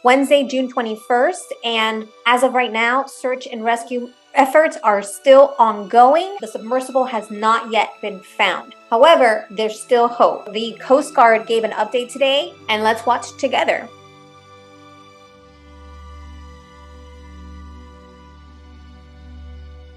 Wednesday, June 21st, and as of right now, search and rescue efforts are still ongoing. The submersible has not yet been found. However, there's still hope. The Coast Guard gave an update today, and let's watch together.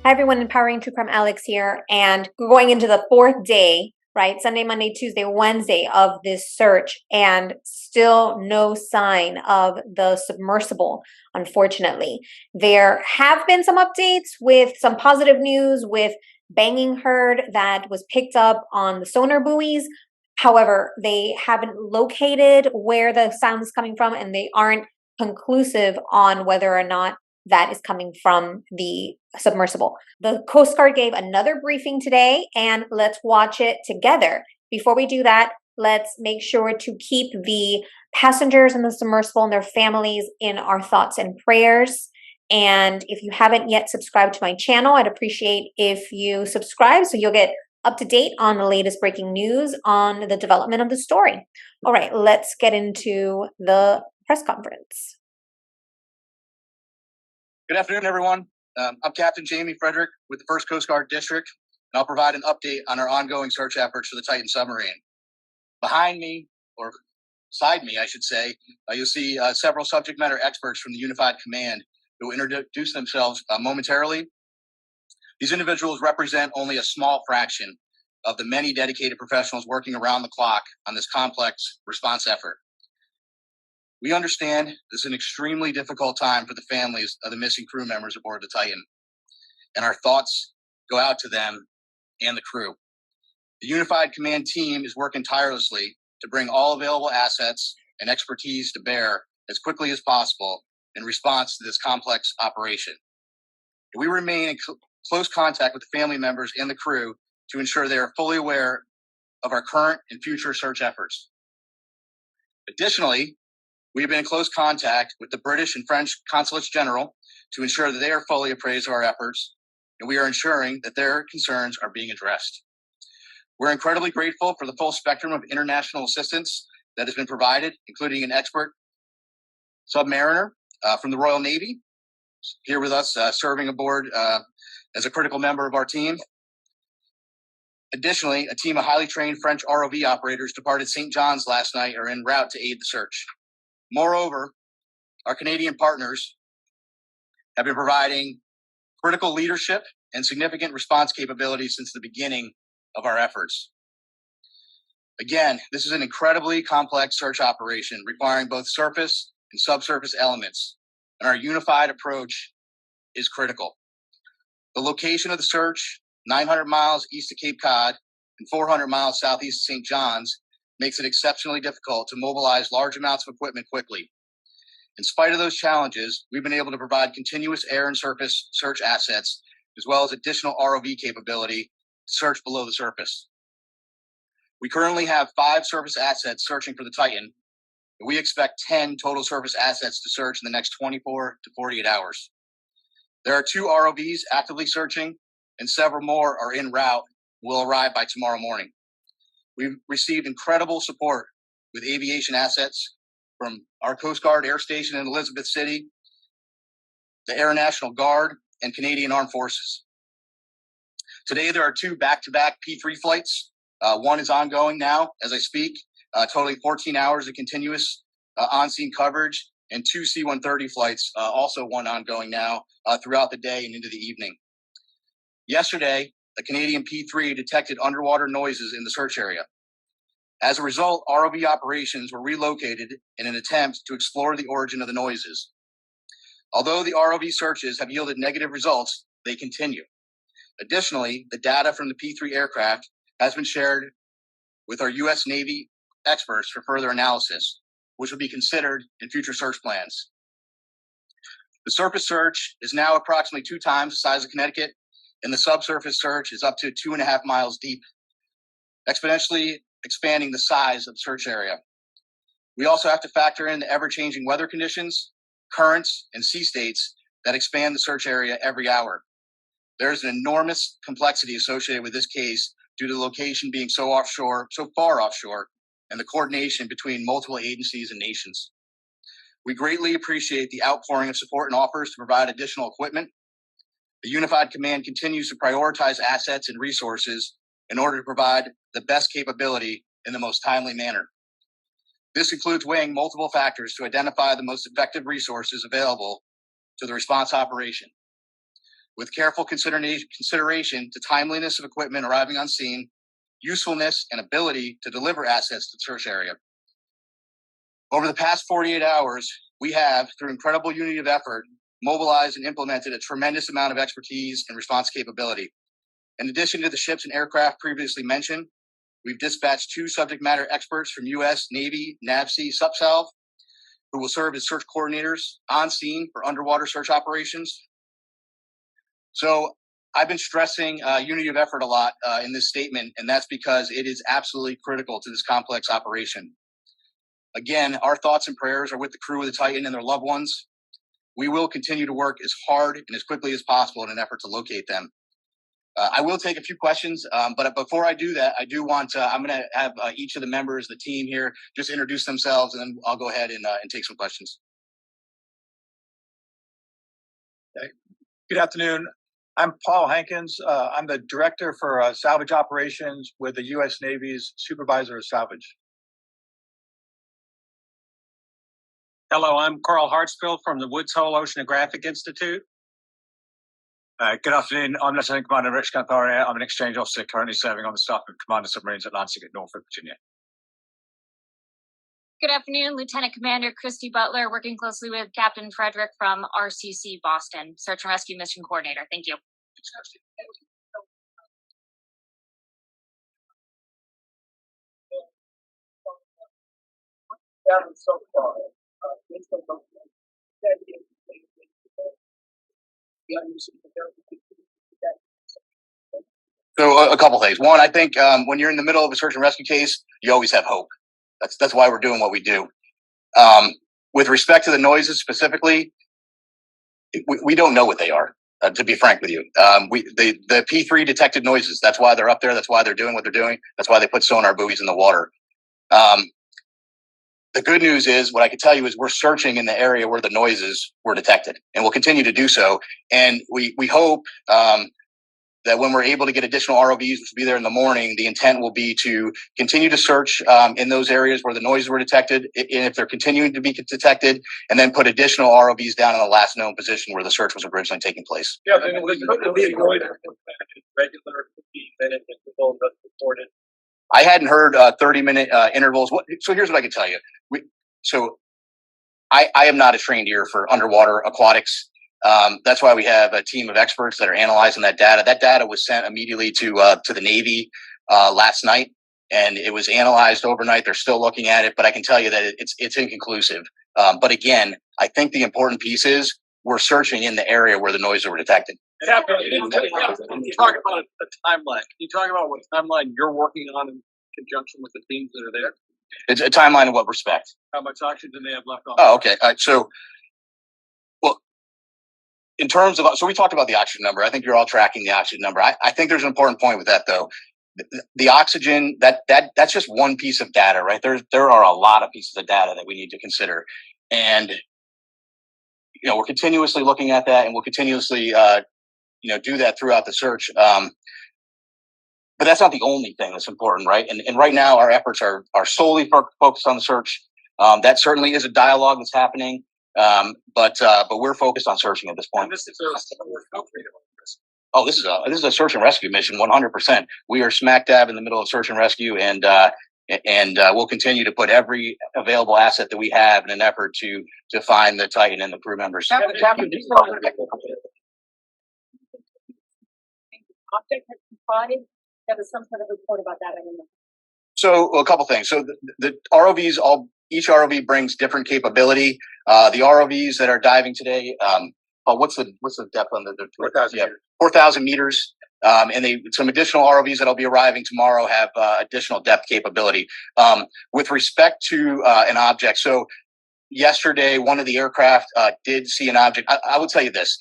Hi everyone, Empowering True Crime Alex here, and we're going into the fourth day, right? Sunday, Monday, Tuesday, Wednesday of this search, and still no sign of the submersible, unfortunately. There have been some updates with some positive news with banging heard that was picked up on the sonar buoys. However, they haven't located where the sound is coming from, and they aren't conclusive on whether or not that is coming from the submersible. The Coast Guard gave another briefing today, and let's watch it together. Before we do that, let's make sure to keep the passengers in the submersible and their families in our thoughts and prayers. And if you haven't yet subscribed to my channel, I'd appreciate if you subscribe so you'll get up to date on the latest breaking news on the development of the story. All right, let's get into the press conference. Good afternoon, everyone. I'm Captain Jamie Frederick with the 1st Coast Guard District, and I'll provide an update on our ongoing search efforts for the Titan submarine. Behind me, or beside me, I should say, you'll see several subject matter experts from the Unified Command who will introduce themselves momentarily. These individuals represent only a small fraction of the many dedicated professionals working around the clock on this complex response effort. We understand this is an extremely difficult time for the families of the missing crew members aboard the Titan, and our thoughts go out to them and the crew. The Unified Command team is working tirelessly to bring all available assets and expertise to bear as quickly as possible in response to this complex operation. We remain in close contact with the family members and the crew to ensure they are fully aware of our current and future search efforts. Additionally, we have been in close contact with the British and French consulates general to ensure that they are fully appraised of our efforts, and we are ensuring that their concerns are being addressed. We're incredibly grateful for the full spectrum of international assistance that has been provided, including an expert submariner from the Royal Navy, here with us serving aboard as a critical member of our team. Additionally, a team of highly trained French ROV operators departed St. John's last night are en route to aid the search. Moreover, our Canadian partners have been providing critical leadership and significant response capabilities since the beginning of our efforts. Again, this is an incredibly complex search operation requiring both surface and subsurface elements, and our unified approach is critical. The location of the search, 900 miles east of Cape Cod and 400 miles southeast of St. John's, makes it exceptionally difficult to mobilize large amounts of equipment quickly. In spite of those challenges, we've been able to provide continuous air and surface search assets, as well as additional ROV capability to search below the surface. We currently have 5 surface assets searching for the Titan, and we expect 10 total surface assets to search in the next 24 to 48 hours. There are 2 ROVs actively searching, and several more are en route and will arrive by tomorrow morning. We've received incredible support with aviation assets from our Coast Guard Air Station in Elizabeth City, the Air National Guard, and Canadian Armed Forces. Today, there are 2 back-to-back P3 flights. One is ongoing now as I speak, totaling 14 hours of continuous on-scene coverage, and 2 C-130 flights, also one ongoing now throughout the day and into the evening. Yesterday, a Canadian P3 detected underwater noises in the search area. As a result, ROV operations were relocated in an attempt to explore the origin of the noises. Although the ROV searches have yielded negative results, they continue. Additionally, the data from the P3 aircraft has been shared with our U.S. Navy experts for further analysis, which will be considered in future search plans. The surface search is now approximately 2 times the size of Connecticut, and the subsurface search is up to 2.5 miles deep, exponentially expanding the size of the search area. We also have to factor in the ever-changing weather conditions, currents, and sea states that expand the search area every hour. There is an enormous complexity associated with this case due to the location being so far offshore, and the coordination between multiple agencies and nations. We greatly appreciate the outpouring of support and offers to provide additional equipment. The Unified Command continues to prioritize assets and resources in order to provide the best capability in the most timely manner. This includes weighing multiple factors to identify the most effective resources available to the response operation. With careful consideration to timeliness of equipment arriving on scene, usefulness, and ability to deliver assets to the search area. Over the past 48 hours, we have, through incredible unity of effort, mobilized and implemented a tremendous amount of expertise and response capability. In addition to the ships and aircraft previously mentioned, we've dispatched 2 subject matter experts from U.S. Navy NAVSEA Subsalv, who will serve as search coordinators on scene for underwater search operations. So I've been stressing unity of effort a lot in this statement, and that's because it is absolutely critical to this complex operation. Again, our thoughts and prayers are with the crew of the Titan and their loved ones. We will continue to work as hard and as quickly as possible in an effort to locate them. I will take a few questions, but before I do that, I do want I'm going to have each of the members of the team here just introduce themselves, and then I'll go ahead and take some questions. Okay. Good afternoon. I'm Paul Hankins. I'm the director for salvage operations with the U.S. Navy's Supervisor of Salvage. Hello, I'm Carl Hartsfield from the Woods Hole Oceanographic Institute. Good afternoon. I'm Lieutenant Commander Rich Campari. I'm an exchange officer currently serving on the staff of Commander Submarines Atlantic at Norfolk, Virginia. Good afternoon, Lieutenant Commander Christy Butler, working closely with Captain Frederick from RCC Boston, Search and Rescue Mission Coordinator. Thank you. So a couple things. One, I think when you're in the middle of a search and rescue case, you always have hope. That's why we're doing what we do. With respect to the noises specifically, we don't know what they are. To be frank with you, the P3 detected noises. That's why they're up there. That's why they're doing what they're doing. That's why they put sonar buoys in the water. The good news is, what I can tell you is we're searching in the area where the noises were detected, and we'll continue to do so. And we hope that when we're able to get additional ROVs, which will be there in the morning, the intent will be to continue to search in those areas where the noises were detected, and if they're continuing to be detected, and then put additional ROVs down in the last known position where the search was originally taking place. Yeah, then we couldn't be avoided regular 15-minute intervals that's reported. I hadn't heard 30-minute intervals. So here's what I can tell you. I am not a trained ear for underwater aquatics. That's why we have a team of experts that are analyzing that data. That data was sent immediately to the Navy last night, and it was analyzed overnight. They're still looking at it, but I can tell you that it's inconclusive. But again, I think the important piece is we're searching in the area where the noises were detected. You talk about a timeline. Can you talk about what timeline you're working on in conjunction with the teams that are there? It's a timeline in what respect? How much oxygen they have left on? Oh, okay. So, well, in terms of, so we talked about the oxygen number. I think you're all tracking the oxygen number. I think there's an important point with that, though. The oxygen, that's just one piece of data, right? There are a lot of pieces of data that we need to consider. And, you know, we're continuously looking at that, and we'll continuously, do that throughout the search. But that's not the only thing that's important, right? And right now, our efforts are solely focused on the search. That certainly is a dialogue that's happening, but we're focused on searching at this point. And this is a Oh, this is a search and rescue mission, 100%. We are smack dab in the middle of search and rescue, and we'll continue to put every available asset that we have in an effort to find the Titan and the crew members. Object has been spotted. There was some sort of report about that. I don't know. So a couple things. So the ROVs, each ROV brings different capability. The ROVs that are diving today, what's the depth on the 4,000 meters. 4,000 meters. And some additional ROVs that'll be arriving tomorrow have additional depth capability. With respect to an object, so yesterday, one of the aircraft did see an object. I will tell you this.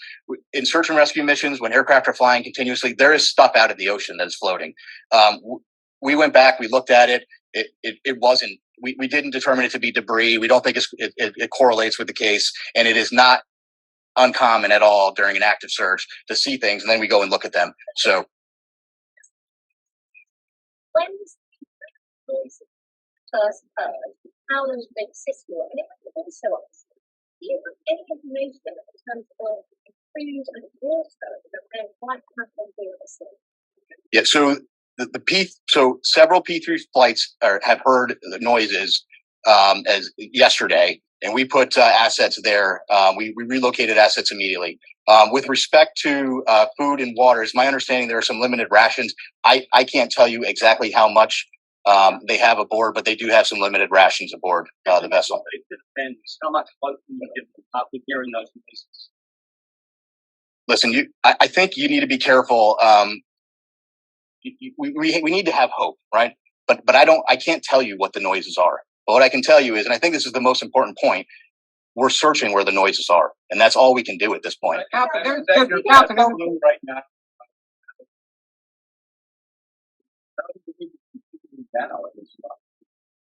In search and rescue missions, when aircraft are flying continuously, there is stuff out in the ocean that is floating. We went back, we looked at it. It wasn't we didn't determine it to be debris. We don't think it correlates with the case, and it is not uncommon at all during an active search to see things, and then we go and look at them. So when was first heard, how does the system work? And it was also asked, do you have any information in terms of food and water that they might have on board the ship? yeah, so several P3 flights have heard the noises as yesterday, and we put assets there. We relocated assets immediately. With respect to food and water, it's my understanding there are some limited rations. I can't tell you exactly how much they have aboard, but they do have some limited rations aboard the vessel. And how much fun can you get after hearing those noises? Listen, I think you need to be careful. We need to have hope, right? But I can't tell you what the noises are. But what I can tell you is, and I think this is the most important point, we're searching where the noises are, and that's all we can do at this point. Right now.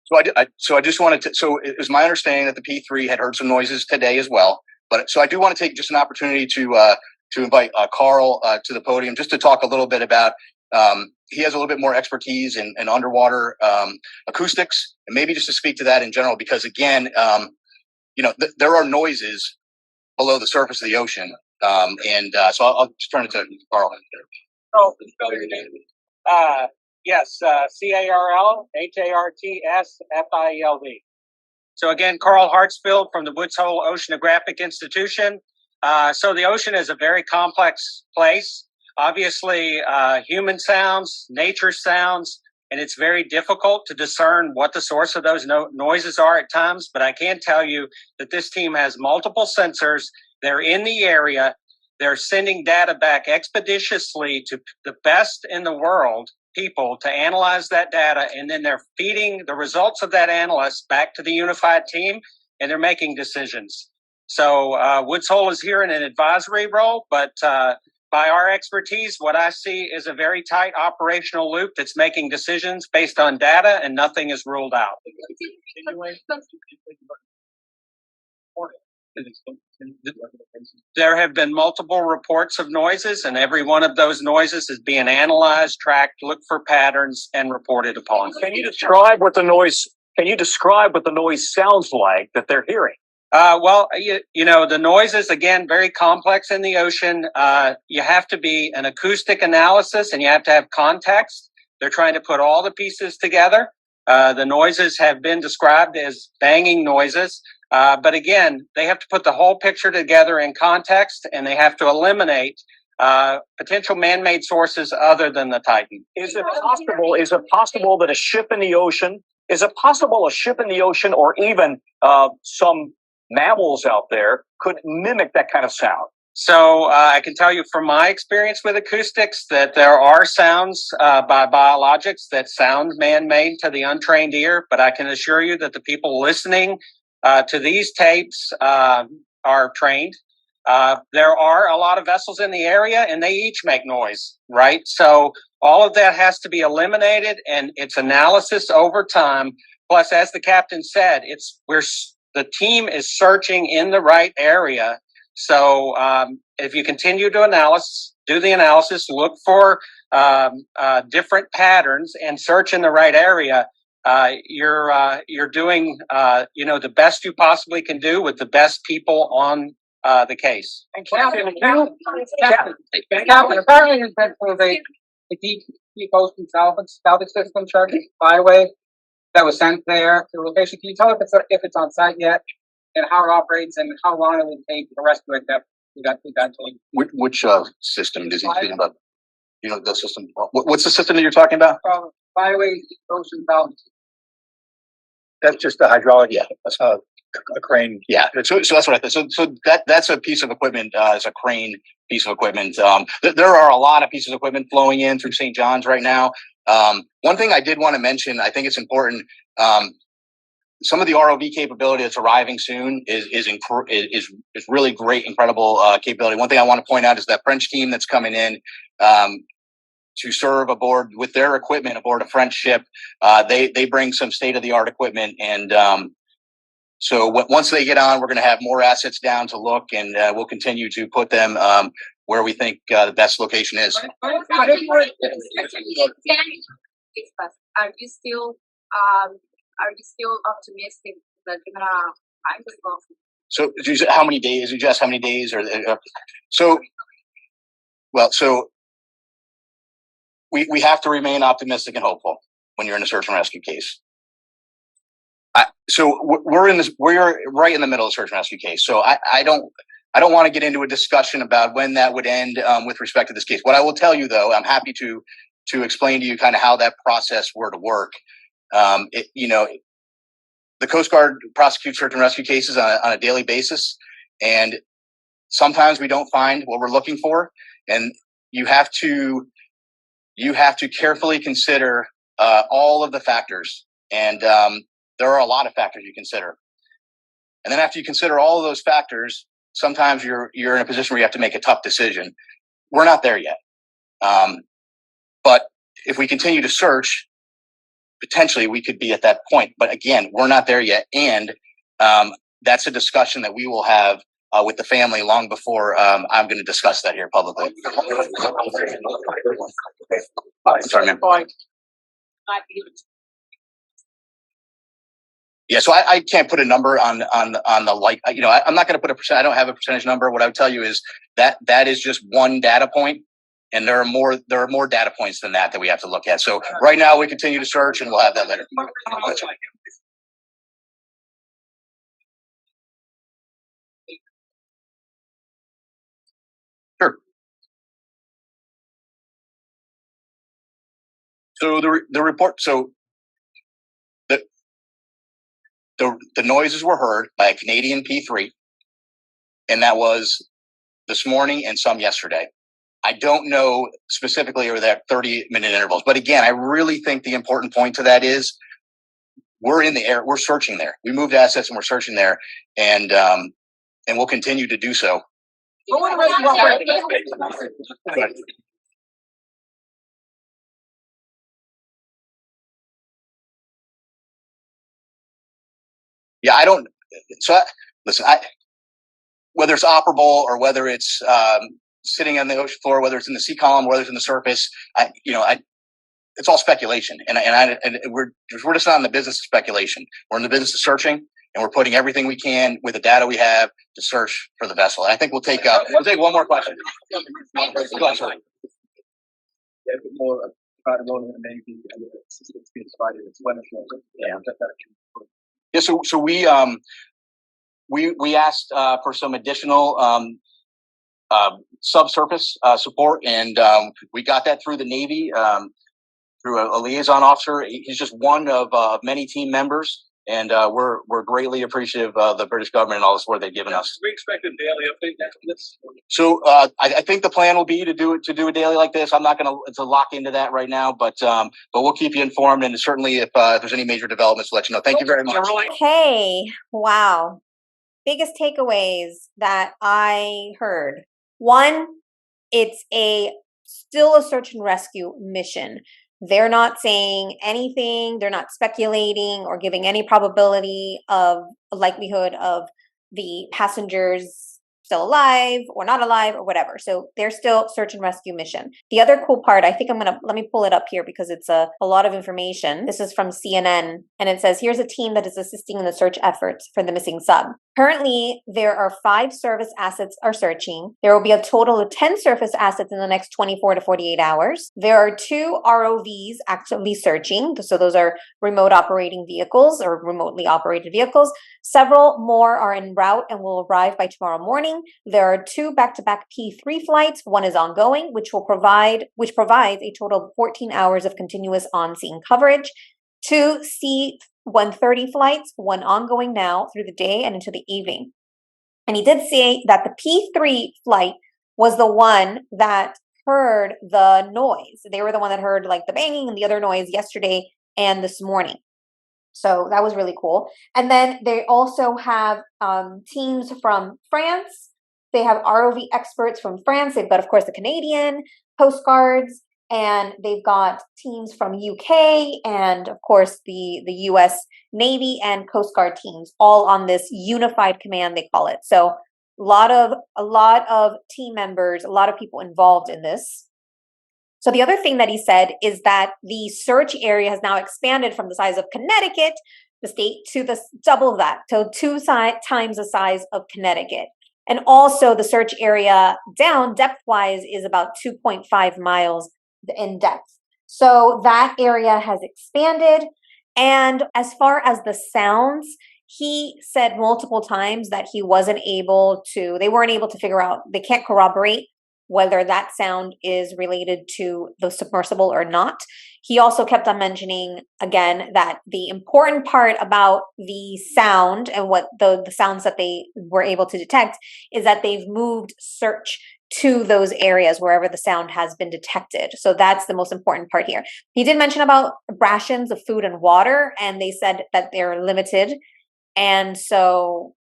So I just wanted to. So it was my understanding that the P3 had heard some noises today as well. But so I do want to take just an opportunity to invite Carl to the podium just to talk a little bit about. He has a little bit more expertise in underwater acoustics, and maybe just to speak to that in general, because again, there are noises below the surface of the ocean, so I'll just turn it to Carl. Oh, spell your name. Yes, CarlHartsfield. So again, Carl Hartsfield from the Woods Hole Oceanographic Institution. So the ocean is a very complex place. Obviously, human sounds, nature sounds, and it's very difficult to discern what the source of those noises are at times. But I can tell you that this team has multiple sensors. They're in the area. They're sending data back expeditiously to the best in the world people to analyze that data, and then they're feeding the results of that analysis back to the unified team, and they're making decisions. So Woods Hole is here in an advisory role, but by our expertise, what I see is a very tight operational loop that's making decisions based on data, and nothing is ruled out. There have been multiple reports of noises, and every one of those noises is being analyzed, tracked, looked for patterns, and reported upon. Can you describe what the noise sounds like that they're hearing? Well, the noises, again, very complex in the ocean. You have to be an acoustic analysis, and you have to have context. They're trying to put all the pieces together. The noises have been described as banging noises. But again, they have to put the whole picture together in context, and they have to eliminate potential man-made sources other than the Titan. Is it possible that a ship in the ocean, or even some mammals out there could mimic that kind of sound? So I can tell you from my experience with acoustics that there are sounds by biologics that sound man-made to the untrained ear, but I can assure you that the people listening to these tapes are trained. There are a lot of vessels in the area, and they each make noise, right? So all of that has to be eliminated, and it's analysis over time. Plus, as the captain said, the team is searching in the right area. So if you continue to do the analysis, look for different patterns, and search in the right area, you're doing the best you possibly can do with the best people on the case. And Captain, apparently there's been the deep ocean salvage system charging byway that was sent there to the location. Can you tell if it's on site yet, and how it operates, and how long it will take to rescue it? Which system does he speak about? The system. What's the system that you're talking about? Byway ocean salvage. That's just the hydraulic. Yeah, that's a crane. Yeah, so that's what I thought. So that's a piece of equipment. It's a crane piece of equipment. There are a lot of pieces of equipment flowing in through St. John's right now. One thing I did want to mention, I think it's important. Some of the ROV capability that's arriving soon is really great, incredible capability. One thing I want to point out is that French team that's coming in. to serve aboard with their equipment aboard a French ship. They bring some state of the art equipment, and so once they get on, we're going to have more assets down to look, and we'll continue to put them where we think the best location is. Are you still optimistic that you're gonna find the goal? So, how many days? You just how many days? Or so? Well, so we have to remain optimistic and hopeful when you're in a search and rescue case. So we're right in the middle of the search and rescue case. So I don't want to get into a discussion about when that would end with respect to this case. What I will tell you, though, I'm happy to explain to you kind of how that process were to work. The Coast Guard prosecutes search and rescue cases on a daily basis, and sometimes we don't find what we're looking for, and you have to carefully consider all of the factors, and there are a lot of factors you consider. And then after you consider all of those factors, sometimes you're in a position where you have to make a tough decision. We're not there yet, but if we continue to search, potentially we could be at that point. But again, we're not there yet, and that's a discussion that we will have with the family long before I'm going to discuss that here publicly. Sorry, man. Yeah, so I can't put a number on the like. I'm not going to put a percent. I don't have a percentage number. What I would tell you is that is just one data point, and there are more data points than that we have to look at. So right now we continue to search, and we'll have that later. Sure. So the report. So the noises were heard by a Canadian P3, and that was this morning and some yesterday. I don't know specifically or that 30-minute intervals, but again, I really think the important point to that is we're in the air, we're searching there. We moved assets and we're searching there, and we'll continue to do so. Yeah, I don't. So listen, whether it's operable or whether it's sitting on the ocean floor, whether it's in the sea column, whether it's in the surface, it's all speculation, and we're just not in the business of speculation. We're in the business of searching, and we're putting everything we can with the data we have to search for the vessel. And I think we'll take one more question. Go ahead, sorry. Yeah, so we asked for some additional subsurface support, and we got that through the Navy, through a liaison officer. He's just one of many team members, and we're greatly appreciative of the British government and all the support they've given us. We expect a daily update next this. So I think the plan will be to do a daily like this. I'm not going to lock into that right now, but we'll keep you informed, and certainly if there's any major developments, we'll let you know. Thank you very much. Okay, wow. Biggest takeaways that I heard. One, it's still a search and rescue mission. They're not saying anything, they're not speculating or giving any probability of likelihood of the passengers still alive or not alive or whatever. So they're still search and rescue mission. The other cool part, I think let me pull it up here because it's a lot of information. This is from CNN, and it says, here's a team that is assisting in the search efforts for the missing sub. Currently, there are 5 surface assets are searching. There will be a total of 10 surface assets in the next 24 to 48 hours. There are 2 ROVs actively searching. So those are remote operating vehicles or remotely operated vehicles. Several more are en route and will arrive by tomorrow morning. There are 2 back-to-back P3 flights. One is ongoing, which provides a total of 14 hours of continuous on-scene coverage. 2 C-130 flights, one ongoing now through the day and into the evening. And he did say that the P3 flight was the one that heard the noise. They were the one that heard like the banging and the other noise yesterday and this morning. So that was really cool. And then they also have teams from France. They have ROV experts from France. They've got, of course, the Canadian Coast Guards. and they've got teams from UK and of course the US Navy and Coast Guard teams all on this unified command, they call it. So a lot of team members, a lot of people involved in this. So the other thing that he said is that the search area has now expanded from the size of Connecticut, the state, to the double that, so times the size of Connecticut. And also the search area down depth-wise is about 2.5 miles in depth. So that area has expanded. And as far as the sounds, he said multiple times that they weren't able to figure out, they can't corroborate whether that sound is related to the submersible or not. He also kept on mentioning again that the important part about the sound and what the sounds that they were able to detect is that they've moved search to those areas wherever the sound has been detected. So that's the most important part here. He did mention about rations of food and water, and they said that they're limited. And so,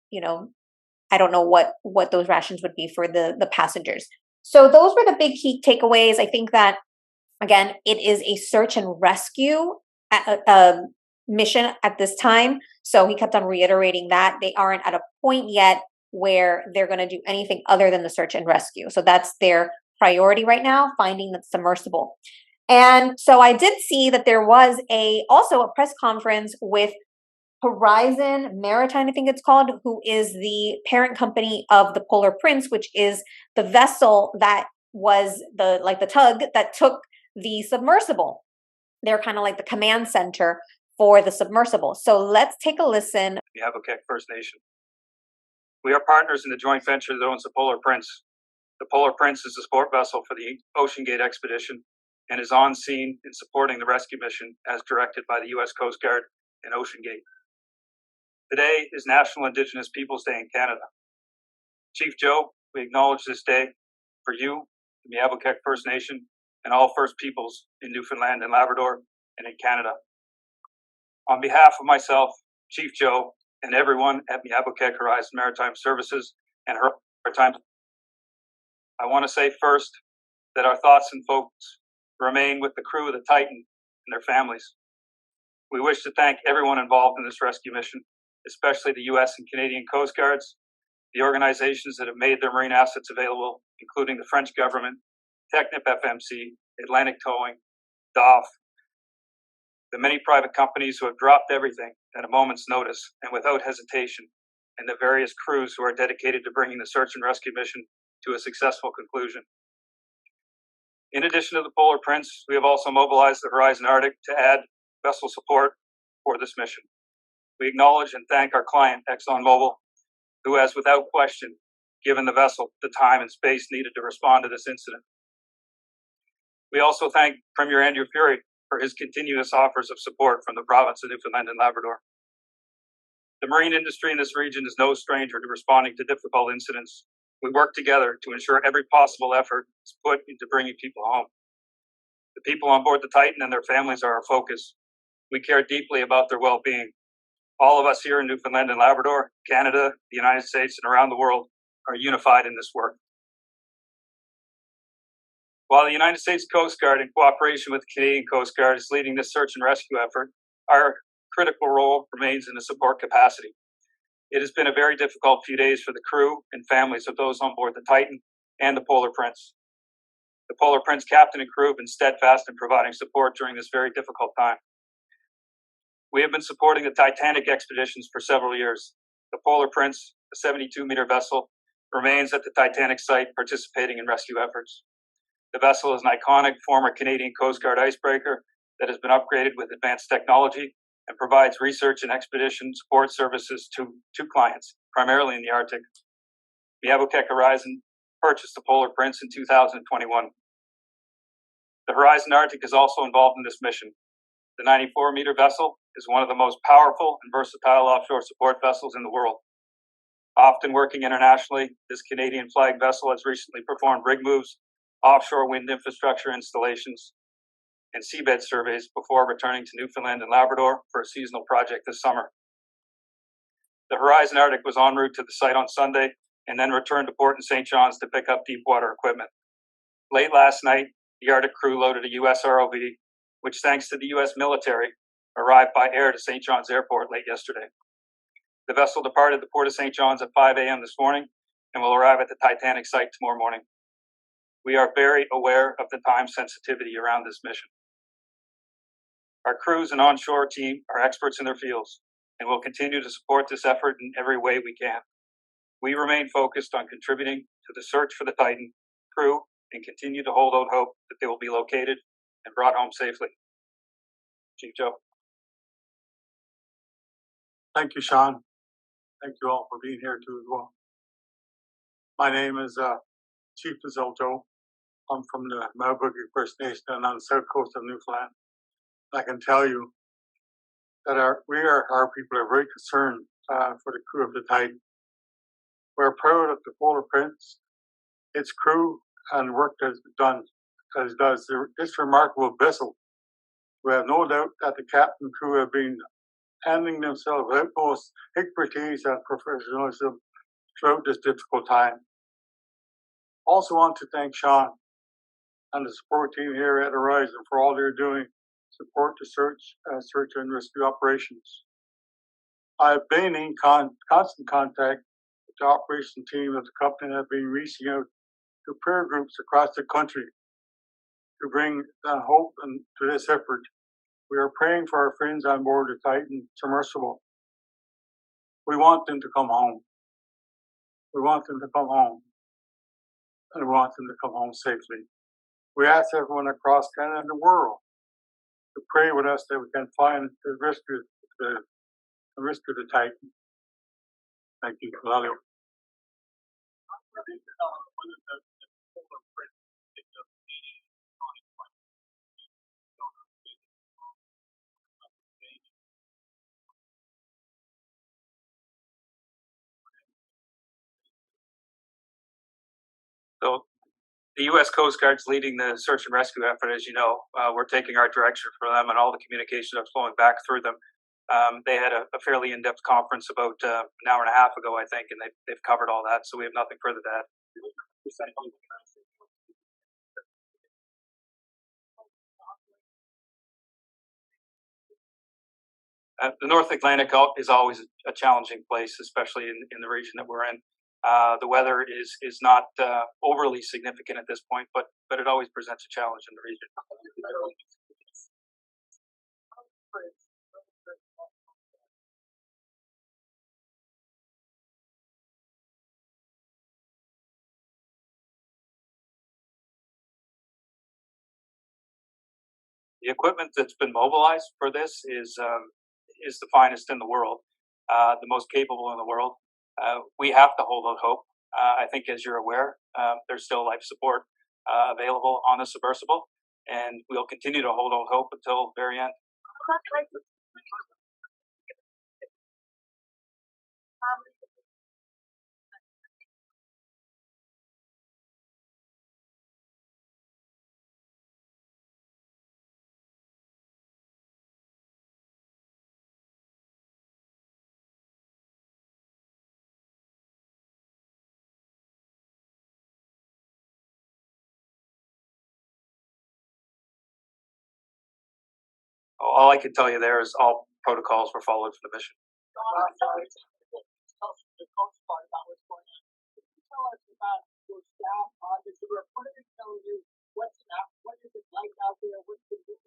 I don't know what those rations would be for the passengers. So those were the big key takeaways. I think that, again, it is a search and rescue mission at this time. So he kept on reiterating that they aren't at a point yet where they're going to do anything other than the search and rescue. So that's their priority right now, finding the submersible. And so I did see that there was also a press conference with Horizon Maritime, I think it's called, who is the parent company of the Polar Prince, which is the vessel that was the tug that took the submersible. They're kind of like the command center for the submersible. So let's take a listen. Yabokek First Nation. We are partners in the joint venture that owns the Polar Prince. The Polar Prince is a support vessel for the Ocean Gate expedition and is on scene in supporting the rescue mission as directed by the U.S. Coast Guard and Ocean Gate. Today is National Indigenous Peoples Day in Canada. Chief Joe, we acknowledge this day for you, the Yabokek First Nation, and all First Peoples in Newfoundland and Labrador and in Canada. On behalf of myself, Chief Joe, and everyone at Yabokek Horizon Maritime Services and Maritime, I want to say first that our thoughts and focus remain with the crew of the Titan and their families. We wish to thank everyone involved in this rescue mission, especially the U.S. and Canadian Coast Guards, the organizations that have made their marine assets available, including the French government, Technip FMC, Atlantic Towing, DOF, the many private companies who have dropped everything at a moment's notice and without hesitation, and the various crews who are dedicated to bringing the search and rescue mission to a successful conclusion. In addition to the Polar Prince, we have also mobilized the Horizon Arctic to add vessel support for this mission. We acknowledge and thank our client, ExxonMobil, who has without question given the vessel the time and space needed to respond to this incident. We also thank Premier Andrew Furey for his continuous offers of support from the province of Newfoundland and Labrador. The marine industry in this region is no stranger to responding to difficult incidents. We work together to ensure every possible effort is put into bringing people home. The people on board the Titan and their families are our focus. We care deeply about their well-being. All of us here in Newfoundland and Labrador, Canada, the United States, and around the world are unified in this work. While the United States Coast Guard, in cooperation with the Canadian Coast Guard, is leading this search and rescue effort, our critical role remains in a support capacity. It has been a very difficult few days for the crew and families of those on board the Titan and the Polar Prince. The Polar Prince captain and crew have been steadfast in providing support during this very difficult time. We have been supporting the Titanic expeditions for several years. The Polar Prince, a 72-meter vessel, remains at the Titanic site participating in rescue efforts. The vessel is an iconic former Canadian Coast Guard icebreaker that has been upgraded with advanced technology and provides research and expedition support services to clients, primarily in the Arctic. The Yabokek Horizon purchased the Polar Prince in 2021. The Horizon Arctic is also involved in this mission. The 94-meter vessel is one of the most powerful and versatile offshore support vessels in the world. Often working internationally, this Canadian flag vessel has recently performed rig moves, offshore wind infrastructure installations, and seabed surveys before returning to Newfoundland and Labrador for a seasonal project this summer. The Horizon Arctic was en route to the site on Sunday and then returned to port in St. John's to pick up deep water equipment. Late last night, The Arctic crew loaded a U.S. ROV, which, thanks to the U.S. military, arrived by air to St. John's Airport late yesterday. The vessel departed the Port of St. John's at 5 a.m. this morning and will arrive at the Titanic site tomorrow morning. We are very aware of the time sensitivity around this mission. Our crews and onshore team are experts in their fields and will continue to support this effort in every way we can. We remain focused on contributing to the search for the Titan crew and continue to hold out hope that they will be located and brought home safely. Chief Joe. Thank you, Sean. Thank you all for being here too as well. My name is Chief Joe. I'm from the Mabuki First Nation on the south coast of Newfoundland. I can tell you that our people are very concerned for the crew of the Titan. We're proud of the Polar Prince, its crew, and work that it does this remarkable vessel. We have no doubt that the captain and crew have been handling themselves with utmost expertise and professionalism throughout this difficult time. Also want to thank Sean and the support team here at Horizon for all they're doing to support the search and rescue operations. I've been in constant contact with the operation team of the company and have been reaching out to prayer groups across the country to bring hope to this effort. We are praying for our friends on board the Titan submersible. We want them to come home. We want them to come home. And we want them to come home safely. We ask everyone across Canada and the world to pray with us that we can find the rescue the Titan. Thank you, Lalio. So the U.S. Coast Guard's leading the search and rescue effort, as you know. We're taking our direction for them and all the communication that's flowing back through them. They had a fairly in-depth conference about an hour and a half ago, I think, and they've covered all that, so we have nothing further to add. The North Atlantic is always a challenging place, especially in the region that we're in. The weather is not overly significant at this point, but it always presents a challenge in the region. The equipment that's been mobilized for this is the finest in the world, the most capable in the world. We have to hold out hope. I think, as you're aware, there's still life support available on the submersible, and we'll continue to hold out hope until the very end. All I can tell you there is all protocols were followed for the mission.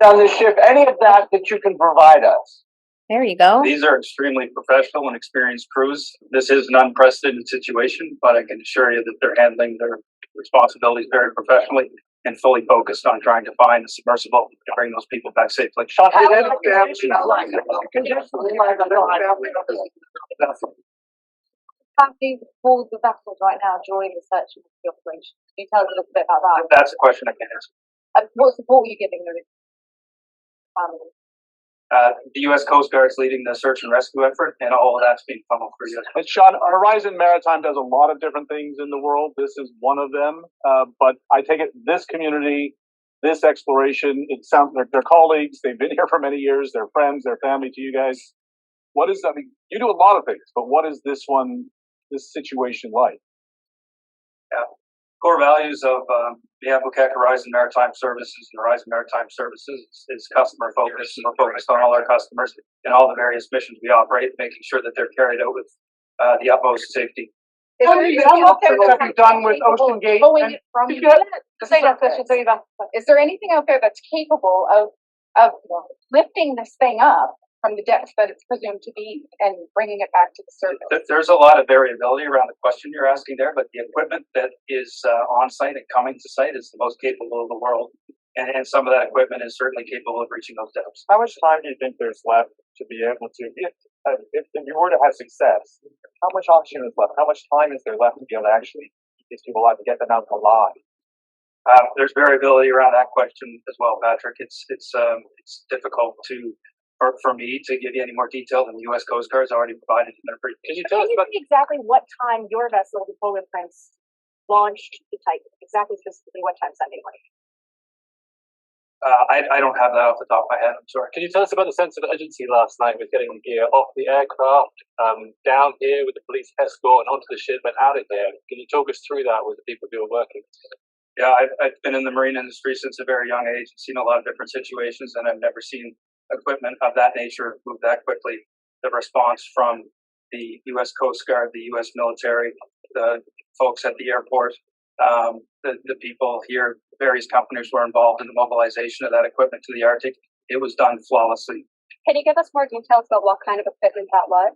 On the ship, any of that you can provide us? There you go. These are extremely professional and experienced crews. This is an unprecedented situation, but I can assure you that they're handling their responsibilities very professionally and fully focused on trying to find the submersible to bring those people back safely. Family board the vessels right now during the search and rescue operation. Can you tell us a little bit about that? That's a question I can't answer. And what support are you giving the family? The U.S. Coast Guard is leading the search and rescue effort, and all of that's being funneled through U.S. And Sean, Horizon Maritime does a lot of different things in the world. This is one of them. But I take it this community, this exploration, it sounds like they're colleagues. They've been here for many years. They're friends. They're family to you guys. What is, I mean, you do a lot of things, but what is this situation like? Core values of the Titanic Horizon Maritime Services and Horizon Maritime Services is customer focus, and we're focused on all our customers and all the various missions we operate, making sure that they're carried out with the utmost safety. How many options have you done with Ocean Gate? Is there anything out there that's capable of lifting this thing up from the depths that it's presumed to be and bringing it back to the surface? There's a lot of variability around the question you're asking there, but the equipment that is on site and coming to site is the most capable of the world. And some of that equipment is certainly capable of reaching those depths. How much time do you think there's left to be able to, if you were to have success, how much oxygen is left? How much time is there left to be able to actually keep these people alive, to get them out alive? There's variability around that question as well, Patrick. It's difficult for me to give you any more detail than the U.S. Coast Guard has already provided in their brief. Can you tell us exactly what time your vessel, the Polar Prince, launched the Titan? Exactly, specifically what time Sunday morning? I don't have that off the top of my head. I'm sorry. Can you tell us about the sense of urgency last night with getting the gear off the aircraft, down here with the police escort and onto the ship and out of there? Can you talk us through that with the people who are working? Yeah, I've been in the marine industry since a very young age and seen a lot of different situations, and I've never seen equipment of that nature move that quickly. The response from the U.S. Coast Guard, the U.S. military, the folks at the airport, the people here, various companies were involved in the mobilization of that equipment to the Arctic. It was done flawlessly. Can you give us more details about what kind of equipment that was?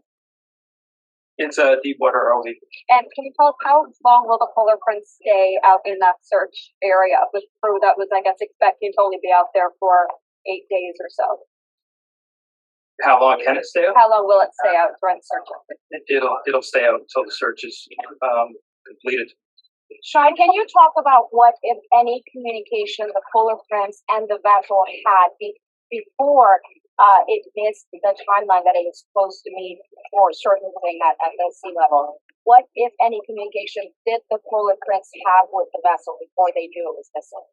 It's a deep water ROV. And can you tell us how long will the Polar Prince stay out in that search area with crew that was, I guess, expecting to only be out there for 8 days or so? How long can it stay out? How long will it stay out during search? It'll stay out until the search is completed. Sean, can you talk about what, if any, communication the Polar Prince and the vessel had before it missed the timeline that it was supposed to meet for surfacing at the sea level? What, if any, communication did the Polar Prince have with the vessel before they knew it was missing?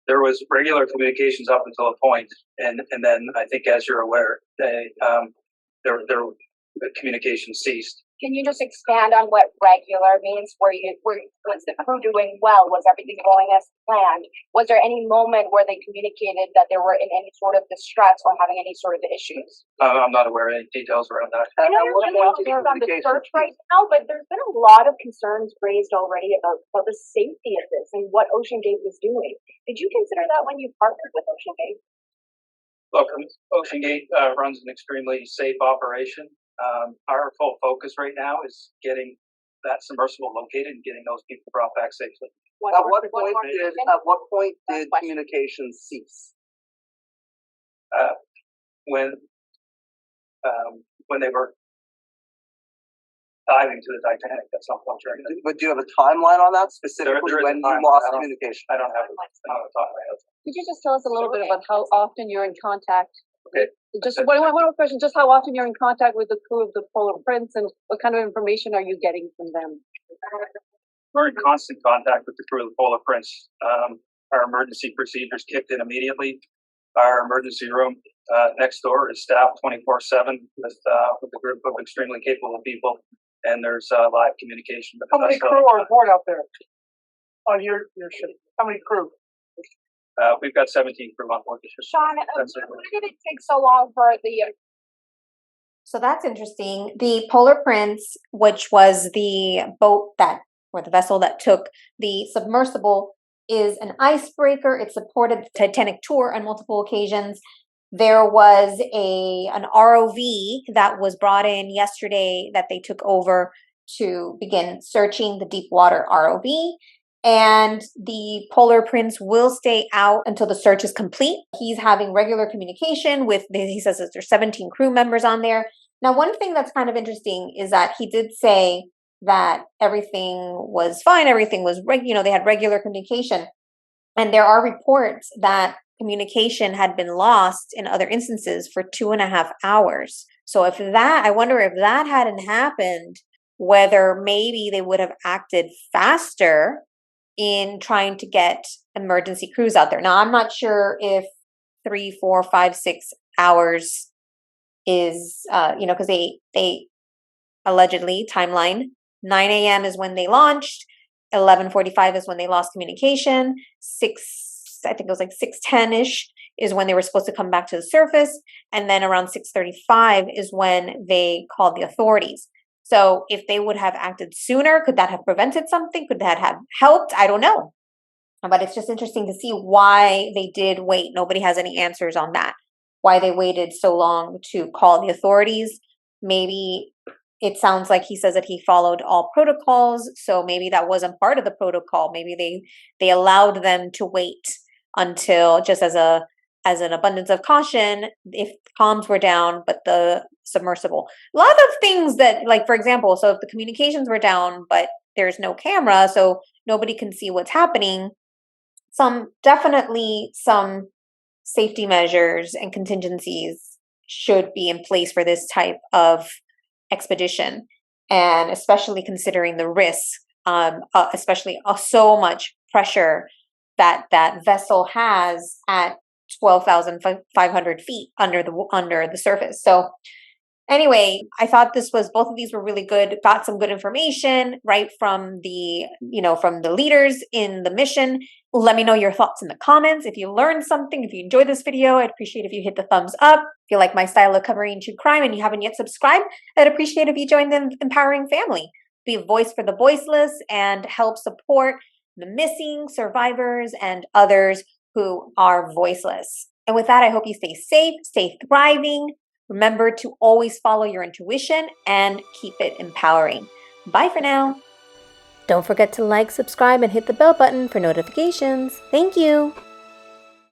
There was regular communications up until a point, and then I think, as you're aware, their communication ceased. Can you just expand on what regular means? Was the crew doing well? Was everything going as planned? Was there any moment where they communicated that they were in any sort of distress or having any sort of issues? I'm not aware of any details around that. I know you're on the search right now, but there's been a lot of concerns raised already about the safety of this and what Ocean Gate was doing. Did you consider that when you partnered with Ocean Gate? Look, Ocean Gate runs an extremely safe operation. Our full focus right now is getting that submersible located and getting those people brought back safely. At what point did communication cease? When they were diving to the Titanic at some point during that. But do you have a timeline on that specifically There is when a time. you lost communication? I don't have it on the top of my head. Could you just tell us a little bit about how often you're in contact? Okay. Just one more question. Just how often you're in contact with the crew of the Polar Prince, and what kind of information are you getting from them? We're in constant contact with the crew of the Polar Prince. Our emergency procedures kicked in immediately. Our emergency room next door is staffed 24/7 with a group of extremely capable people, and there's live communication. How many crew are aboard out there on your ship? How many crew? We've got 17 crew on board the ship. Sean, why did it take so long for the? So that's interesting. The Polar Prince, which was the boat or the vessel that took the submersible, is an icebreaker. It supported the Titanic Tour on multiple occasions. There was an ROV that was brought in yesterday that they took over to begin searching the deep water ROV. And the Polar Prince will stay out until the search is complete. He's having regular communication with, he says that there's 17 crew members on there. Now, one thing that's kind of interesting is that he did say that everything was fine. Everything was, they had regular communication. And there are reports that communication had been lost in other instances for 2.5 hours. So I wonder if that hadn't happened, whether maybe they would have acted faster in trying to get emergency crews out there. Now, I'm not sure if 3, 4, 5, 6 hours is, because they allegedly, timeline, 9 a.m. is when they launched. 11:45 is when they lost communication. I think it was like 6:10-ish is when they were supposed to come back to the surface. And then around 6:35 is when they called the authorities. So if they would have acted sooner, could that have prevented something? Could that have helped? I don't know. But it's just interesting to see why they did wait. Nobody has any answers on that. Why they waited so long to call the authorities. Maybe it sounds like he says that he followed all protocols. So maybe that wasn't part of the protocol. Maybe they allowed them to wait until, just as an abundance of caution, if comms were down, but the submersible. A lot of things that, like, for example, so if the communications were down, but there's no camera, so nobody can see what's happening, definitely some safety measures and contingencies should be in place for this type of expedition, and especially considering the risk, especially so much pressure that vessel has at 12,500 feet under the surface. So anyway, I thought both of these were really good, got some good information right from from the leaders in the mission. Let me know your thoughts in the comments. If you learned something, if you enjoyed this video, I'd appreciate if you hit the thumbs up. If you like my style of covering true crime and you haven't yet subscribed, I'd appreciate if you join the empowering family. Be a voice for the voiceless and help support the missing, survivors, and others who are voiceless. And with that, I hope you stay safe, stay thriving. Remember to always follow your intuition and keep it empowering. Bye for now. Don't forget to like, subscribe, and hit the bell button for notifications. Thank you.